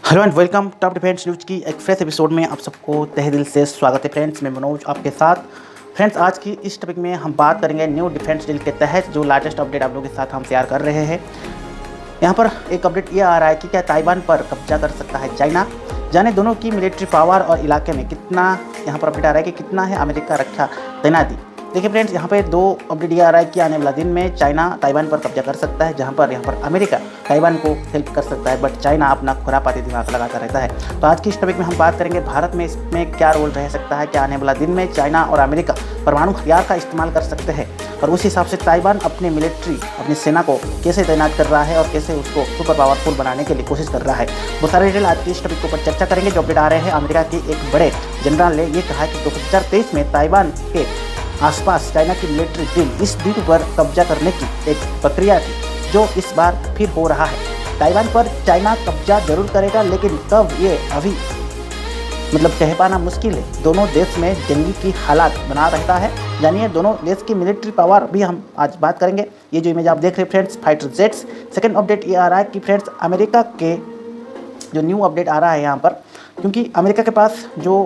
Hello and welcome top defence news की एक fresh episode में आप सबको तहे दिल से स्वागत है फ्रेंड्स। मैं मनोज आपके साथ। फ्रेंड्स, आज की इस टॉपिक में हम बात करेंगे न्यू डिफेंस डील के तहत जो लेटेस्ट अपडेट आप लोगों के साथ हम शेयर कर रहे हैं। यहाँ पर एक अपडेट ये आ रहा है कि क्या ताइवान पर कब्जा कर सकता है चाइना। जाने दोनों की मिलिट्री पावर और इलाके में कितना, यहाँ पर अपडेट आ रहा है कि कितना है अमेरिका रक्षा तैनाती। देखिए फ्रेंड्स, यहाँ पे दो अपडेट ये आ रहा है कि आने वाला दिन में चाइना ताइवान पर कब्जा कर सकता है, जहाँ पर यहाँ पर अमेरिका ताइवान को हेल्प कर सकता है, बट चाइना अपना खुरापाती दिमाग लगाता रहता है। तो आज की इस टॉपिक में हम बात करेंगे भारत में इसमें क्या रोल रह सकता है, क्या आने वाला दिन में चाइना और अमेरिका परमाणु हथियार का इस्तेमाल कर सकते हैं, और उस हिसाब से ताइवान अपने मिलिट्री अपनी सेना को कैसे तैनात कर रहा है और कैसे उसको सुपर पावरफुल बनाने के लिए कोशिश कर रहा है। वो सारे डिटेल आज की इस टॉपिक के ऊपर चर्चा करेंगे। जो अपडेट आ रहे हैं, अमेरिका के एक बड़े जनरल ने ये कहा है कि 2023 में ताइवान के आसपास चाइना की मिलिट्री डील इस द्वीप पर कब्जा करने की एक प्रक्रिया थी, जो इस बार फिर हो रहा है। ताइवान पर चाइना कब्जा जरूर करेगा, लेकिन कब ये अभी कह पाना मुश्किल है। दोनों देश में जंगी की हालात बना रहता है। जानिए दोनों देश की मिलिट्री पावर भी हम आज बात करेंगे। ये जो इमेज आप देख रहे हैं friends, fighter jets. Second update ये आ रहा है कि फ्रेंड्स अमेरिका के जो न्यू अपडेट आ रहा है यहाँ पर, क्योंकि अमेरिका के पास जो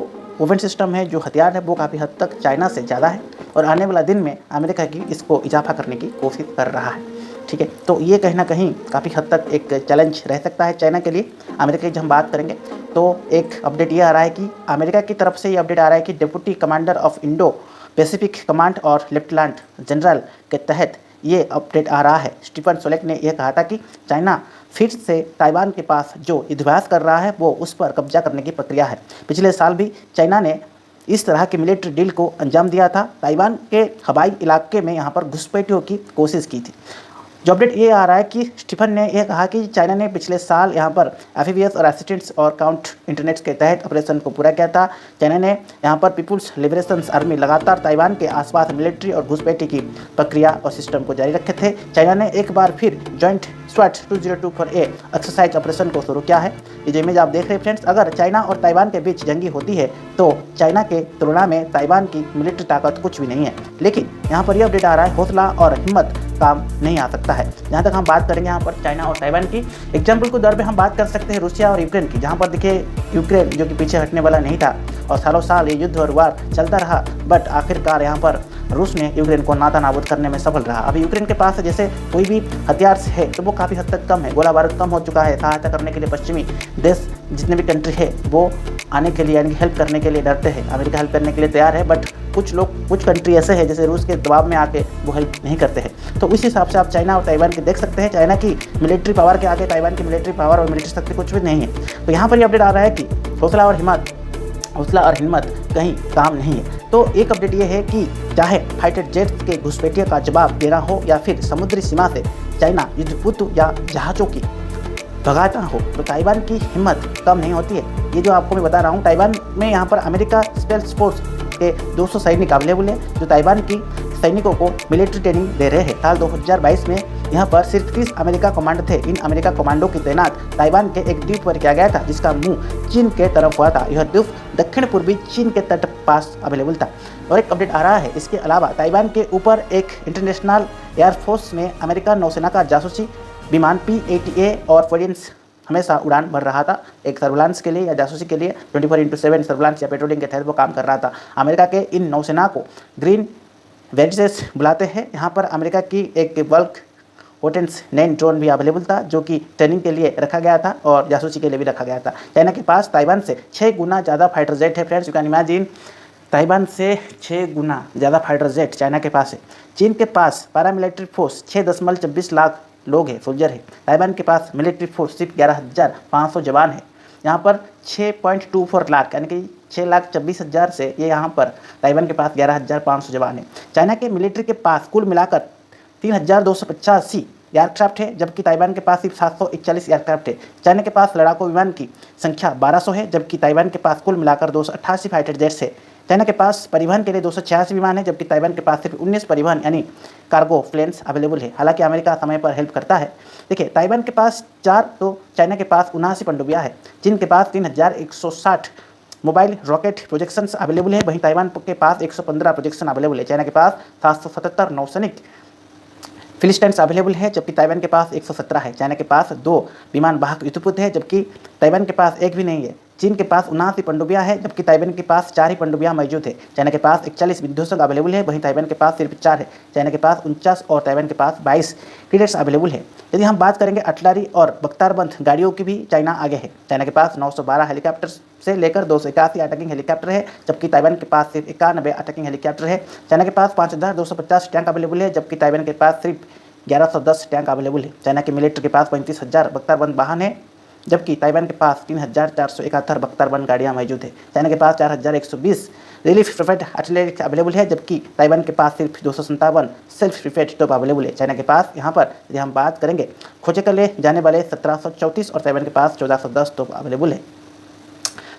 ओवन सिस्टम है, जो हथियार है, वो काफ़ी हद तक चाइना से ज़्यादा है, और आने वाला दिन में अमेरिका की इसको इजाफा करने की कोशिश कर रहा है। ठीक है, तो ये कहीं ना कहीं काफ़ी हद तक एक चैलेंज रह सकता है चाइना के लिए। अमेरिका की जब हम बात करेंगे तो एक अपडेट ये आ रहा है कि अमेरिका की तरफ से ये अपडेट आ रहा है कि deputy commander of Indo Pacific command और लेफ्टिनेंट जनरल के तहत ये अपडेट आ रहा है। स्टीफन सोलेक ने यह कहा था कि चाइना फिर से ताइवान के पास जो युद्धाभ्यास कर रहा है वो उस पर कब्जा करने की प्रक्रिया है। पिछले साल भी चाइना ने इस तरह की मिलिट्री डील को अंजाम दिया था। ताइवान के हवाई इलाके में यहाँ पर घुसपैठियों की कोशिश की थी। जो अपडेट ये आ रहा है कि स्टीफन ने यह कहा कि चाइना ने पिछले साल यहाँ पर एफीवीएस और असिस्टेंस और काउंट इंटरनेट के तहत ऑपरेशन को पूरा किया था। चाइना ने यहाँ पर पीपुल्स लिबरेशन आर्मी लगातार ताइवान के आसपास मिलिट्री और घुसपैठी की प्रक्रिया और सिस्टम को जारी रखे थे। चाइना ने एक बार फिर जॉइंट स्वैट 2024 ए एक्सरसाइज ऑपरेशन को शुरू किया है। ये जो इमेज आप देख रहे हैं फ्रेंड्स, अगर चाइना और ताइवान के बीच जंगी होती है तो चाइना के तुलना में ताइवान की मिलिट्री ताकत कुछ भी नहीं है। लेकिन यहाँ पर यह अपडेट आ रहा है, हौसला और हिम्मत काम नहीं आ सकता है। जहाँ तक हम बात करेंगे यहाँ पर चाइना और ताइवान की एग्जाम्पल के दौर पे हम बात कर सकते हैं रूसिया और यूक्रेन की, जहाँ पर देखिए यूक्रेन जो कि पीछे हटने वाला नहीं था और सालों साल ये युद्ध और वार चलता रहा, बट आखिरकार यहाँ पर रूस ने यूक्रेन को नाता नाबूद करने में सफल रहा। अभी यूक्रेन के पास जैसे कोई भी हथियार है तो वो काफ़ी हद तक कम है, गोला बारूद कम हो चुका है। सहायता करने के लिए पश्चिमी देश जितने भी कंट्री है वो आने के लिए यानी हेल्प करने के लिए डरते हैं। अमेरिका हेल्प करने के लिए तैयार है, बट कुछ कंट्री ऐसे हैं जैसे रूस के दबाव में आके वो हेल्प नहीं करते हैं। तो उस हिसाब से आप चाइना और ताइवान की देख सकते हैं। चाइना की मिलिट्री पावर के आगे ताइवान की मिलिट्री पावर और मिलिट्री शक्ति कुछ भी नहीं है। तो यहाँ पर ये अपडेट आ रहा है कि हौसला और हिम्मत कहीं काम नहीं है। तो एक अपडेट ये है कि चाहे फाइटर जेट्स के घुसपैठियों का जवाब देना हो या फिर समुद्री सीमा से चाइना युद्धपोत या जहाज़ों की भगाता हो, तो ताइवान की हिम्मत कम नहीं होती है। ये जो आपको मैं बता रहा हूँ, ताइवान में यहाँ पर अमेरिका स्पेशल फोर्स के 200 सैनिक अवेलेबल है, जो ताइवान की सैनिकों को मिलिट्री ट्रेनिंग दे रहे हैं। साल 2022 में यहाँ पर सिर्फ 30 अमेरिका कमांडो थे। इन अमेरिका कमांडो की तैनात ताइवान के एक द्वीप पर किया गया था, जिसका मुंह चीन के तरफ हुआ था। यह द्वीप दक्षिण पूर्वी चीन के तट पास अवेलेबल था। और एक अपडेट आ रहा है, इसके अलावा ताइवान के ऊपर एक इंटरनेशनल एयरफोर्स में अमेरिका नौसेना का जासूसी विमान P-80A और फ्लोरेंस हमेशा उड़ान भर रहा था, एक सर्विलांस के लिए या जासूसी के लिए 24/7 सर्विलांस या पेट्रोलिंग के तहत वो काम कर रहा था। अमेरिका के इन नौसेना को ग्रीन वेजिस बुलाते हैं। यहाँ पर अमेरिका की एक बल्क पोटेंस 9 ड्रोन भी अवेलेबल था, जो कि ट्रेनिंग के लिए रखा गया था और जासूसी के लिए भी रखा गया था। चाइना के पास ताइवान से 6 गुना ज़्यादा फाइटर जेट है friends. You can imagine, Taiwan से 6 गुना ज़्यादा फाइटर जेट चाइना के पास है। चीन के पास पैरामिलिट्री फोर्स 6.26 लाख लोग हैं, सोल्जर है। ताइवान के पास मिलिट्री फोर्स सिर्फ 11,500 जवान है। यहाँ पर 6.24 लाख यानी कि 6,24,000 से ये यहाँ पर ताइवान के पास 11,500 जवान है। चाइना के मिलिट्री के पास कुल मिलाकर 3,285 एयरक्राफ्ट है, जबकि ताइवान के पास सिर्फ 741 एयरक्राफ्ट है। चाइना के पास लड़ाकू विमान की संख्या 1200 है, जबकि ताइवान के पास कुल मिलाकर 288 फाइटर जेट्स है। चाइना के पास परिवहन के लिए 286 विमान है, जबकि ताइवान के पास सिर्फ 19 परिवहन यानी कार्गो प्लेन्स अवेलेबल है। हालांकि अमेरिका समय पर हेल्प करता है। देखिए, ताइवान के पास 4 तो चाइना के पास 79 पनडुब्बियां है। चीन के पास 3,160 मोबाइल रॉकेट प्रोजेक्शंस अवेलेबल है, वहीं ताइवान के पास 115 प्रोजेक्शन अवेलेबल है। चाइना के पास 777 नौसैनिक फिलिस्टाइन्स अवेलेबल है, जबकि ताइवान के पास 117 है। चाइना के पास 2 विमान वाहक युद्धपोत है, जबकि ताइवान के पास एक भी नहीं है। चीन के पास 79 पनडुब्बियां है, जबकि ताइवान के पास 4 ही पनडुब्बियां मौजूद है। चाइना के पास 41 विध्वंसक अवेलेबल है, वहीं ताइवान के पास सिर्फ 4 है। चाइना के पास 49 और ताइवान के पास 22 फ्रिगेट्स अवेलेबल है। यदि हम बात करेंगे अटलरी और बख्तारबंद गाड़ियों की भी चाइना आगे है। चाइना के पास 912 हेलीकॉप्टर से लेकर 281 अटैकिंग हेलीकॉप्टर है, जबकि ताइवान के पास सिर्फ 91 अटैकिंग हेलीकॉप्टर है। चाइना के पास 5250 टैंक अवेलेबल है, जबकि ताइवान के पास सिर्फ 1110 टैंक अवेलेबल है। चाइना के मिलिट्री के पास 35,000 बख्तारबंद वाहन है, जबकि ताइवान के पास 3,471 बख्तारबंद गाड़ियां मौजूद है। चाइना के पास 4,120 रिलीफ प्रिपेड आर्टिलरी अवेलेबल है, जबकि ताइवान के पास सिर्फ 257 सेल्फ प्रिपेड तोप अवेलेबल है। चाइना के पास यहाँ पर यदि हम बात करेंगे खोजे कर ले जाने वाले 1734 और ताइवान के पास 1410 तोप अवेलेबल है।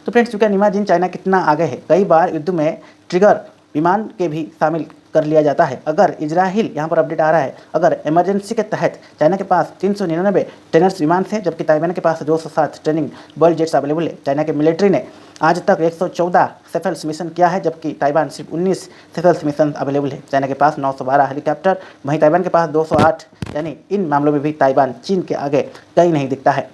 तो फ्रेंड्स, चूँकि इमेजिन चाइना कितना आगे है, कई बार युद्ध में ट्रिगर विमान के भी शामिल कर लिया जाता है। अगर इजराइल यहाँ पर अपडेट आ रहा है, अगर इमरजेंसी के तहत चाइना के पास 399 ट्रेनर्स विमान थे, जबकि ताइवान के पास 207 ट्रेनिंग बॉयल जेट्स अवेलेबल है। चाइना के मिलिट्री ने आज तक 114 सेफल्स मिशन किया है, जबकि ताइवान सिर्फ 19 सेफल्स मिशन अवेलेबल है। चाइना के पास 912 हेलीकॉप्टर, वहीं ताइवान के पास 208, यानी इन मामलों में भी ताइवान चीन के आगे कहीं नहीं दिखता है।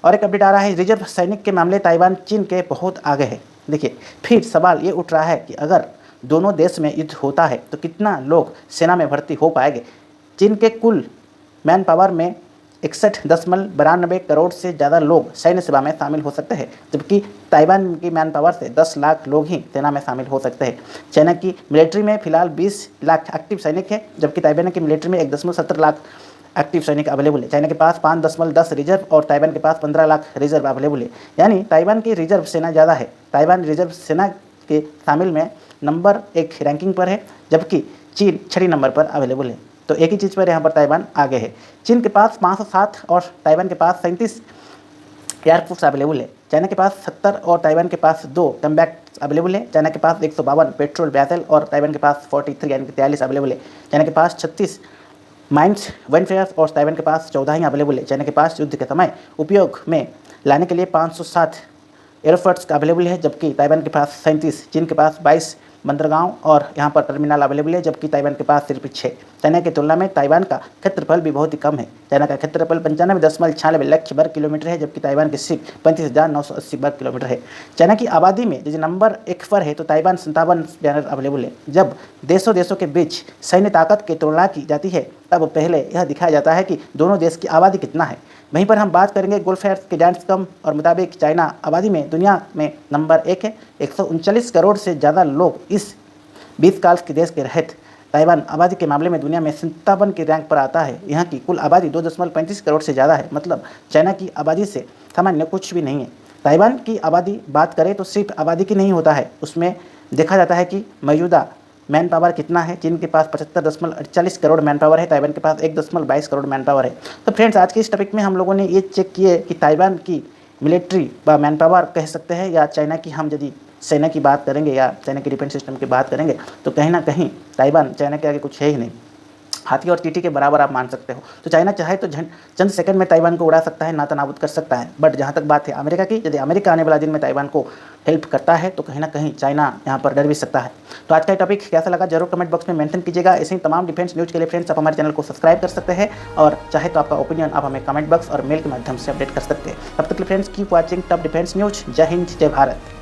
और एक अपडेट आ रहा है, रिजर्व सैनिक के मामले ताइवान चीन के बहुत आगे है। देखिए, फिर सवाल ये उठ रहा है कि अगर दोनों देश में युद्ध होता है तो कितना लोग सेना में भर्ती हो पाएंगे। चीन के कुल मैन पावर में 61.92 करोड़ से ज़्यादा लोग सैन्य सेवा में शामिल हो सकते हैं, जबकि ताइवान की मैन पावर से 10 लाख लोग ही सेना में शामिल हो सकते हैं। चाइना की मिलिट्री में फिलहाल 20 लाख एक्टिव सैनिक है, जबकि ताइवान की मिलिट्री में 1.17 लाख एक्टिव सैनिक अवेलेबल है। चाइना के पास 5.10 रिजर्व और ताइवान के पास 15 लाख रिजर्व अवेलेबल है, यानी ताइवान की रिजर्व सेना ज़्यादा है। ताइवान रिजर्व सेना के शामिल में नंबर 1 रैंकिंग पर है, जबकि चीन 6 नंबर पर अवेलेबल है। तो एक ही चीज़ पर यहाँ पर ताइवान आगे है। चीन के पास 507 और ताइवान के पास 37 एयरफोर्स अवेलेबल है। चाइना के पास 70 और ताइवान के पास 2 कम्बैट अवेलेबल है। चाइना के पास 152 पेट्रोल बैटल और ताइवान के पास 43 यानी कि 43 अवेलेबल है। चाइना के पास 36 माइंस वेनफेयर और ताइवान के पास 14 ही अवेलेबल है। चाइना के पास युद्ध के समय उपयोग में लाने के लिए 560 एयरफोर्स अवेलेबल है, जबकि ताइवान के पास 37, चीन के पास 22 बंदरगांव और यहाँ पर टर्मिनल अवेलेबल है, जबकि ताइवान के पास सिर्फ 6। चाइना की तुलना में ताइवान का क्षेत्रफल भी बहुत ही कम है। चाइना का क्षेत्रफल 95.96 लाख वर्ग किलोमीटर है, जबकि ताइवान के सिर्फ 35,980 वर्ग किलोमीटर है। चाइना की आबादी में यदि नंबर 1 पर है तो ताइवान 57 बैनर अवेलेबल है। जब देशों के बीच सैन्य ताकत की तुलना की जाती है, तब पहले यह दिखाया जाता है कि दोनों देश की आबादी कितना है। वहीं पर हम बात करेंगे गोल्फेयर के जायंट्स कम और मुताबिक चाइना आबादी में दुनिया में नंबर 1 है। 139 करोड़ से ज़्यादा लोग इस 20 काल के देश के रहते। ताइवान आबादी के मामले में दुनिया में 57 के रैंक पर आता है। यहाँ की कुल आबादी 2.35 करोड़ से ज़्यादा है, मतलब चाइना की आबादी से सामान्य कुछ भी नहीं है। ताइवान की आबादी बात करें तो सिर्फ आबादी की नहीं होता है, उसमें देखा जाता है कि मौजूदा मैन पावर कितना है। चीन के पास 75.48 करोड़ मैन पावर है, ताइवान के पास 1.22 करोड़ मैन पावर है। तो फ्रेंड्स, आज के इस टॉपिक में हम लोगों ने ये चेक किए कि ताइवान की मिलिट्री व मैन पावर कह सकते हैं, या चाइना की हम यदि सेना की बात करेंगे या चाइना की डिफेंस सिस्टम की बात करेंगे तो कहीं ना कहीं ताइवान चाइना के आगे कुछ है ही नहीं। हाथी और चींटी के बराबर आप मान सकते हो। तो चाइना चाहे तो चंद सेकंड में ताइवान को उड़ा सकता है, नाता नाबूद कर सकता है। बट जहाँ तक बात है अमेरिका की, यदि अमेरिका आने वाला दिन में ताइवान को हेल्प करता है तो कहीं ना कहीं चाइना यहाँ पर डर भी सकता है। तो आज का टॉपिक कैसा लगा जरूर कमेंट बॉक्स में मेंशन कीजिएगा। ऐसे ही तमाम डिफेंस न्यूज़ के लिए फ्रेंड्स आप हमारे चैनल को सब्सक्राइब कर सकते हैं, और चाहे तो आपका ओपिनियन आप हमें कमेंट बॉक्स और मेल के माध्यम से अपडेट कर सकते हैं। तब तक के friends keep watching top defence news. जय हिंद, जय भारत।